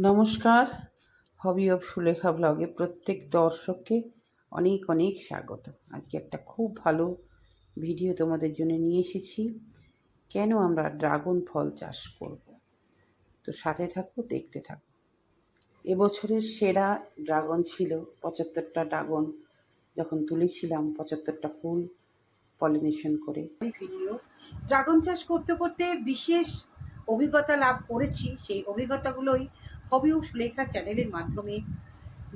নমস্কার। Hobby of Sulekha ব্লগে প্রত্যেক দর্শককে অনেক অনেক স্বাগত। আজকে একটা খুব ভালো ভিডিও তোমাদের জন্য নিয়ে এসেছি। কেন আমরা ড্রাগন ফল চাষ করব, তো সাথে থাকো, দেখতে থাকো। এবছরের সেরা ড্রাগন ছিল 75টা ড্রাগন যখন তুলেছিলাম, 75টা ফুল পলিনেশন করে। ভিডিও ড্রাগন চাষ করতে করতে বিশেষ অভিজ্ঞতা লাভ করেছি। সেই অভিজ্ঞতাগুলোই হবি অফ সুলেখা চ্যানেলের মাধ্যমে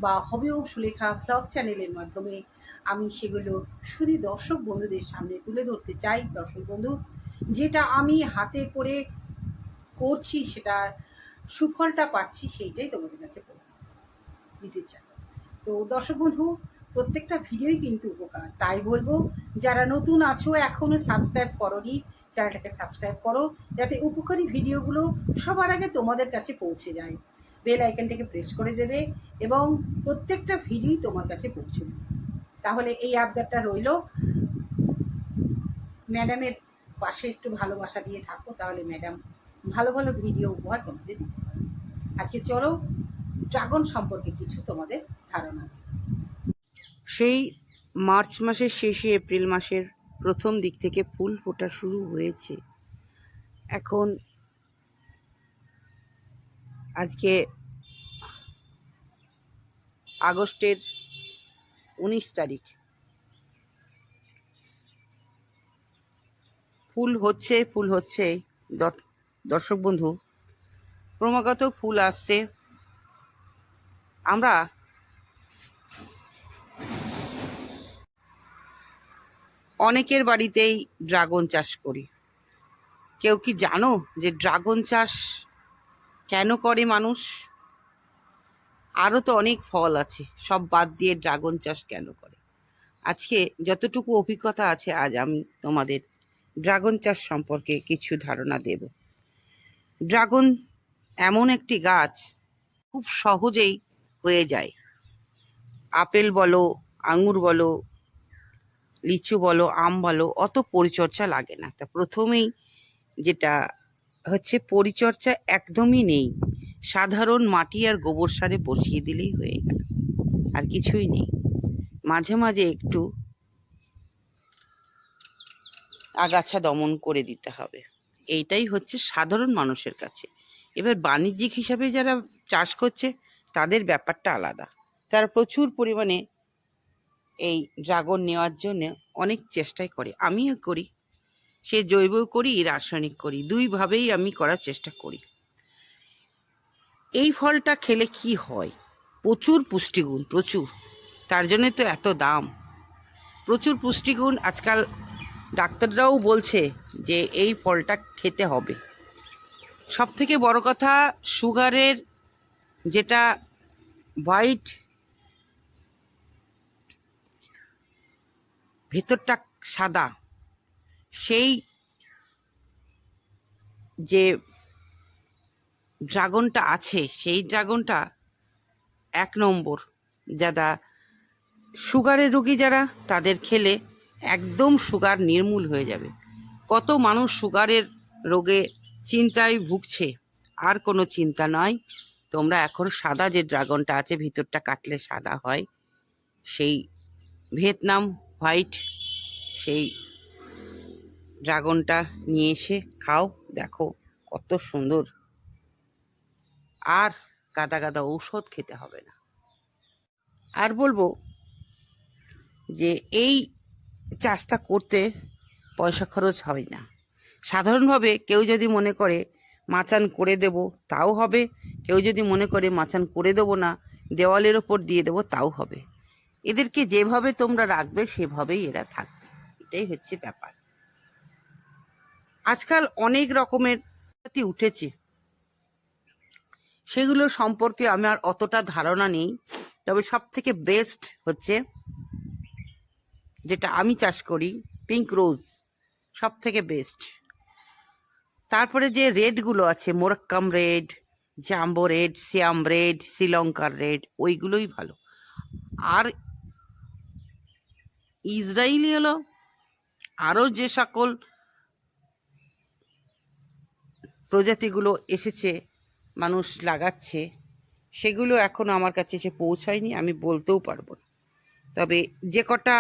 বা হবি অফ সুলেখা ব্লগ চ্যানেলের মাধ্যমে আমি সেগুলো শুধু দর্শক বন্ধুদের সামনে তুলে ধরতে চাই। দর্শক বন্ধু, যেটা আমি হাতে করে করছি, সেটার সুফলটা পাচ্ছি, সেইটাই তোমাদের কাছে দিতে চাই। তো দর্শক বন্ধু, প্রত্যেকটা ভিডিওই কিন্তু উপকার। তাই বলবো, যারা নতুন আছো, এখনও সাবস্ক্রাইব করোনি, চ্যানেলটাকে সাবস্ক্রাইব করো, যাতে উপকারী ভিডিওগুলো সবার আগে তোমাদের কাছে পৌঁছে যায়। বেল আইকনটাকে প্রেস করে দেবে এবং প্রত্যেকটা ভিডিওই তোমার কাছে পৌঁছে দেবে। তাহলে এই আবদারটা রইল, ম্যাডামের পাশে একটু ভালোবাসা দিয়ে থাকো, তাহলে ম্যাডাম ভালো ভালো ভিডিও উপহার তোমাদের দিতে পারে। আজকে চলো ড্রাগন সম্পর্কে কিছু তোমাদের ধারণা দিই। সেই মার্চ মাসের শেষে এপ্রিল মাসের প্রথম দিক থেকে ফুল ফোটা শুরু হয়েছে। এখন আজকে আগস্টের 19 তারিখ। ফুল হচ্ছে দর্শক বন্ধু, ক্রমাগত ফুল আসছে। আমরা অনেকের বাড়িতেই ড্রাগন চাষ করি। কেউ কি জানো যে ড্রাগন চাষ কেন করে মানুষ? আরও তো অনেক ফল আছে, সব বাদ দিয়ে ড্রাগন চাষ কেন করে? আজকে যতটুকু অভিজ্ঞতা আছে, আজ আমি তোমাদের ড্রাগন চাষ সম্পর্কে কিছু ধারণা দেব। ড্রাগন এমন একটি গাছ, খুব সহজেই হয়ে যায়। আপেল বলো, আঙুর বলো, লিচু বলো, আম বলো, অত পরিচর্যা লাগে না। তা প্রথমেই যেটা হচ্ছে, পরিচর্যা একদমই নেই। সাধারণ মাটি আর গোবর সারে বসিয়ে দিলেই হয়ে গেল, আর কিছুই নেই। মাঝে মাঝে একটু আগাছা দমন করে দিতে হবে। এইটাই হচ্ছে সাধারণ মানুষের কাছে। এবার বাণিজ্যিক হিসাবে যারা চাষ করছে, তাদের ব্যাপারটা আলাদা। তারা প্রচুর পরিমাণে এই ড্রাগন নেওয়ার জন্য অনেক চেষ্টাই করে। আমিও করি, সে জৈব করি, রাসায়নিক করি, দুইভাবেই আমি করার চেষ্টা করি। এই ফলটা খেলে কি হয়? প্রচুর পুষ্টিগুণ, প্রচুর। তার জন্যে তো এত দাম। প্রচুর পুষ্টিগুণ। আজকাল ডাক্তাররাও বলছে যে এই ফলটা খেতে হবে। সব থেকে বড় কথা, সুগারের যেটা হোয়াইট, ভেতরটা সাদা, সেই যে ড্রাগনটা আছে, সেই ড্রাগনটা 1 নম্বর। যারা সুগারের রোগী, যারা, তাদের খেলে একদম সুগার নির্মূল হয়ে যাবে। কত মানুষ সুগারের রোগে চিন্তায় ভুগছে, আর কোনো চিন্তা নয়। তোমরা এখন সাদা যে ড্রাগনটা আছে, ভিতরটা কাটলে সাদা হয়, সেই ভিয়েতনাম হোয়াইট, সেই ড্রাগনটা নিয়ে এসে খাও, দেখো কত সুন্দর। আর গাদা গাদা ঔষধ খেতে হবে না। আর বলবো যে এই চাষটা করতে পয়সা খরচ হয় না। সাধারণভাবে কেউ যদি মনে করে মাচান করে দেব, তাও হবে। কেউ যদি মনে করে মাচান করে দেবো না, দেওয়ালের ওপর দিয়ে দেবো, তাও হবে। এদেরকে যেভাবে তোমরা রাখবে, সেভাবেই এরা থাকবে। এটাই হচ্ছে ব্যাপার। আজকাল অনেক রকমের প্রজাতি উঠেছে, সেগুলো সম্পর্কে আমার অতটা ধারণা নেই। তবে সব থেকে বেস্ট হচ্ছে, যেটা আমি চাষ করি, পিঙ্ক রোজ সব থেকে বেস্ট। তারপরে যে রেডগুলো আছে, মোরাক্কাম রেড, জাম্বো রেড, সিয়াম রেড, শ্রীলঙ্কার রেড, ওইগুলোই ভালো। আর ইসরায়েলি হলো, আরও যে সকল প্রজাতিগুলো এসেছে, মানুষ লাগাচ্ছে, সেগুলো এখনও আমার কাছে এসে পৌঁছায়নি, আমি বলতেও পারবো না। তবে যে কটা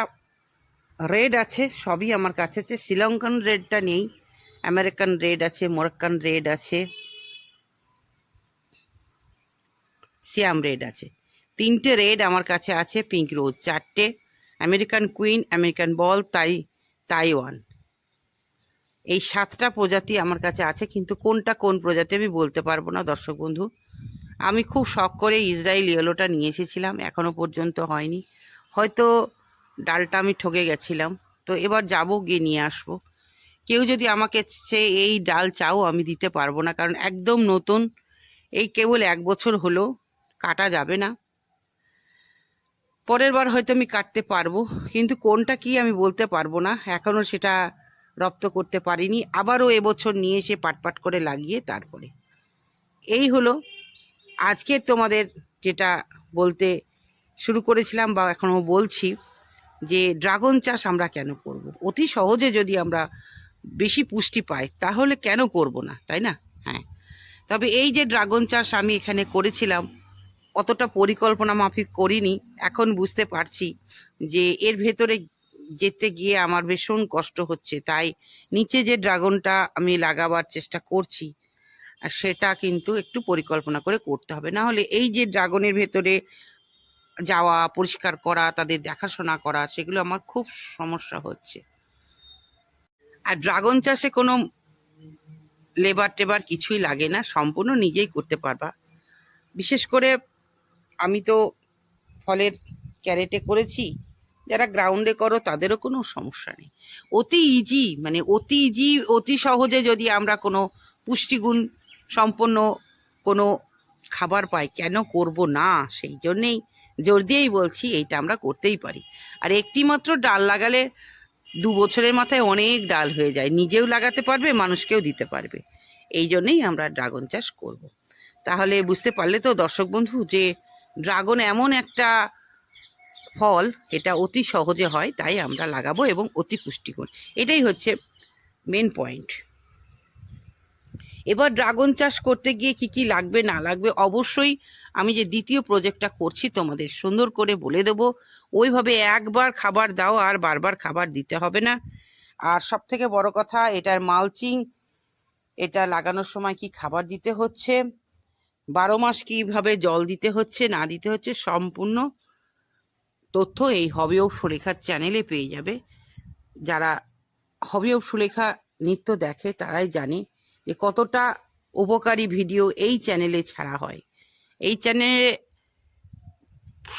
রেড আছে সবই আমার কাছে আছে। শ্রীলঙ্কান রেডটা নেই, আমেরিকান রেড আছে, মরক্কান রেড আছে, সিয়াম রেড আছে। 3টে রেড আমার কাছে আছে, পিঙ্ক রোজ 4টে, American queen, American ball, Taiwan, এই 7টা প্রজাতি আমার কাছে আছে। কিন্তু কোনটা কোন প্রজাতি আমি বলতে পারবো না দর্শক বন্ধু। আমি খুব শখ করে ইসরায়েল ইয়েলোটা নিয়ে এসেছিলাম, এখনো পর্যন্ত হয়নি। হয়তো ডালটা আমি ঠকে গেছিলাম, তো এবার যাব, গিয়ে নিয়ে আসবো। কেউ যদি আমাকে এই ডাল চাও আমি দিতে পারবো না, কারণ একদম নতুন, এই কেবল 1 বছর হলো, কাটা যাবে না। পরের বার হয়তো আমি কাটতে পারবো, কিন্তু কোনটা কি আমি বলতে পারবো না, এখনো সেটা রপ্ত করতে পারিনি। আবারও এবছর নিয়ে এসে পাট করে লাগিয়ে তারপরে। এই হলো আজকে তোমাদের যেটা বলতে শুরু করেছিলাম বা এখনো বলছি, যে ড্রাগন চাষ আমরা কেন করব। অতি সহজে যদি আমরা বেশি পুষ্টি পাই তাহলে কেন করব না, তাই না? হ্যাঁ, তবে এই যে ড্রাগন চাষ আমি এখানে করেছিলাম, অতটা পরিকল্পনা মাফিক করিনি। এখন বুঝতে পারছি যে এর ভেতরে যেতে গিয়ে আমার ভীষণ কষ্ট হচ্ছে, তাই নিচে যে ড্রাগনটা আমি লাগাবার চেষ্টা করছি আর সেটা কিন্তু একটু পরিকল্পনা করে করতে হবে, না হলে এই যে ড্রাগনের ভেতরে যাওয়া, পরিষ্কার করা, তাদের দেখাশোনা করা, সেগুলো আমার খুব সমস্যা হচ্ছে। আর ড্রাগন চাষে কোনো লেবার টেবার কিছুই লাগে না, সম্পূর্ণ নিজেই করতে পারবা। বিশেষ করে আমি তো ফলের ক্যারেটে করেছি, যারা গ্রাউন্ডে করো তাদেরও কোনো সমস্যা নেই। অতি ইজি, মানে অতি ইজি, অতি সহজে যদি আমরা কোনো পুষ্টিগুণ সম্পন্ন কোনো খাবার পাই, কেন করব না? সেই জন্যেই জোর দিয়েই বলছি এইটা আমরা করতেই পারি। আর একটি মাত্র ডাল লাগালে 2 বছরের মাথায় অনেক ডাল হয়ে যায়, নিজেও লাগাতে পারবে, মানুষকেও দিতে পারবে। এই জন্যেই আমরা ড্রাগন চাষ করব। তাহলে বুঝতে পারলে তো দর্শক বন্ধু, যে ড্রাগন এমন একটা ফল, এটা অতি সহজে হয়, তাই আমরা লাগাবো, এবং অতি পুষ্টিকর। এটাই হচ্ছে মেন পয়েন্ট। এবার ড্রাগন চাষ করতে গিয়ে কি কি লাগবে না লাগবে অবশ্যই আমি যে দ্বিতীয় প্রজেক্টটা করছি তোমাদের সুন্দর করে বলে দেবো। ওইভাবে একবার খাবার দাও, আর বারবার খাবার দিতে হবে না। আর সব থেকে বড় কথা, এটার মালচিং, এটা লাগানোর সময় কি খাবার দিতে হচ্ছে, 12 মাস কিভাবে জল দিতে হচ্ছে না দিতে হচ্ছে, সম্পূর্ণ তথ্য এই হবি অফ সুলেখার চ্যানেলে পেয়ে যাবে। যারা হবি অফ সুলেখা নিত্য দেখে তারাই জানে যে কতটা উপকারী ভিডিও এই চ্যানেলে ছাড়া হয়। এই চ্যানেলে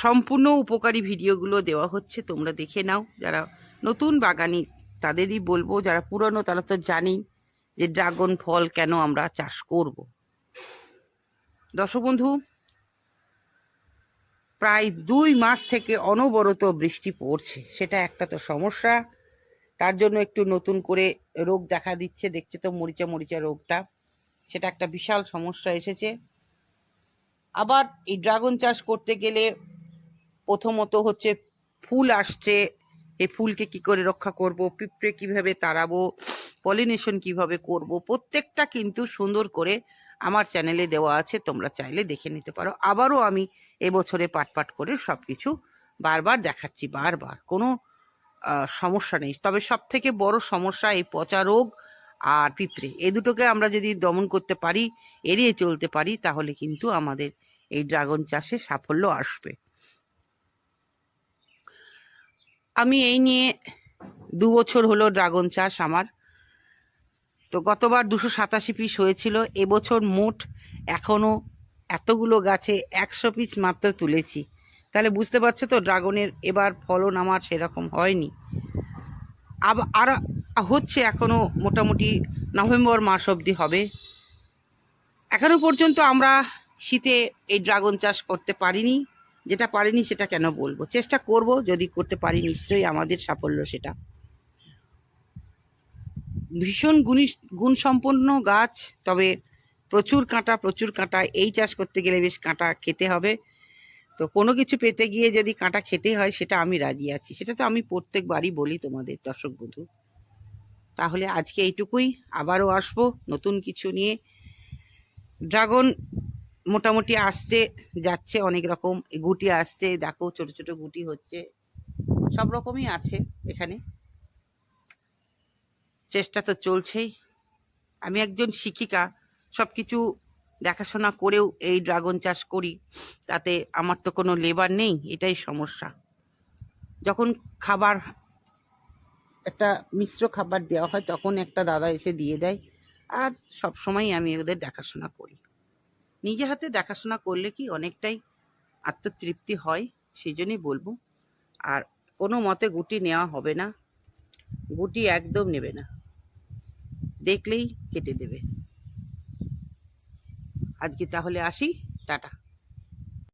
সম্পূর্ণ উপকারী ভিডিওগুলো দেওয়া হচ্ছে, তোমরা দেখে নাও। যারা নতুন বাগানি তাদেরই বলবো, যারা পুরনো তারা তো জানেই যে ড্রাগন ফল কেন আমরা চাষ করব। দর্শক বন্ধু, প্রায় 2 মাস থেকে অনবরত বৃষ্টি পড়ছে, সেটা একটা তো সমস্যা। তার জন্য একটু নতুন করে রোগ দেখা দিচ্ছে, দেখছে তো মরিচা মরিচা রোগটা, সেটা একটা বিশাল সমস্যা এসেছে। আবার এই ড্রাগন চাষ করতে গেলে প্রথমত হচ্ছে ফুল আসছে, এই ফুলকে কি করে রক্ষা করব, পিঁপড়ে কিভাবে তাড়াবো, পলিনেশন কিভাবে করব, প্রত্যেকটা কিন্তু সুন্দর করে আমার চ্যানেলে দেওয়া আছে, তোমরা চাইলে দেখে নিতে পারো। আবারও আমি এবছরে পাট করে সব কিছু বারবার দেখাচ্ছি, বারবার কোনো সমস্যা নেই। তবে সব থেকে বড় সমস্যা এই পচা রোগ আর পিঁপড়ে, এই দুটোকে আমরা যদি দমন করতে পারি, এড়িয়ে চলতে পারি, তাহলে কিন্তু আমাদের এই ড্রাগন চাষে সাফল্য আসবে। আমি এই নিয়ে 2 বছর হলো ড্রাগন চাষ আমার। তো গতবার 287 পিস হয়েছিল, এবছর মোট এখনো এতগুলো গাছে 100 পিস মাত্র তুলেছি। তাহলে বুঝতে পারছো তো ড্রাগনের এবার ফলন আমার সেরকম হয়নি। আর হচ্ছে, এখনো মোটামুটি নভেম্বর মাস অবধি হবে। এখনো পর্যন্ত আমরা শীতে এই ড্রাগন চাষ করতে পারিনি। যেটা পারিনি সেটা কেন বলবো, চেষ্টা করব, যদি করতে পারি নিশ্চয়ই আমাদের সাফল্য সেটা। ভীষণ গুণসম্পন্ন গাছ, তবে প্রচুর কাঁটা। এই চাষ করতে গেলে বেশ কাঁটা খেতে হবে। তো কোনো কিছু পেতে গিয়ে যদি কাঁটা খেতে হয়, সেটা আমি রাজি আছি, সেটা তো আমি প্রত্যেকবারই বলি তোমাদের দর্শক বন্ধু। তাহলে আজকে এইটুকুই, আবারও আসবো নতুন কিছু নিয়ে। ড্রাগন মোটামুটি আসছে যাচ্ছে, অনেক রকম গুটি আসছে, দেখো ছোট ছোট গুটি হচ্ছে, সব রকমই আছে এখানে, চেষ্টা তো চলছেই। আমি একজন শিক্ষিকা, সবকিছু দেখাশোনা করেও এই ড্রাগন চাষ করি, তাতে আমার তো কোনো লেবার নেই, এটাই সমস্যা। যখন খাবার, একটা মিশ্র খাবার দেওয়া হয়, তখন একটা দাদা এসে দিয়ে দেয়, আর সব সময় আমি ওদের দেখাশোনা করি। নিজে হাতে দেখাশোনা করলে কি অনেকটাই আত্মতৃপ্তি হয়, সেই জন্যই বলবো। আর কোনো মতে গুটি নেওয়া হবে না, গুটি একদম নেবে না, দেখলেই কেটে দেবে। আজকে তাহলে আসি, টাটা।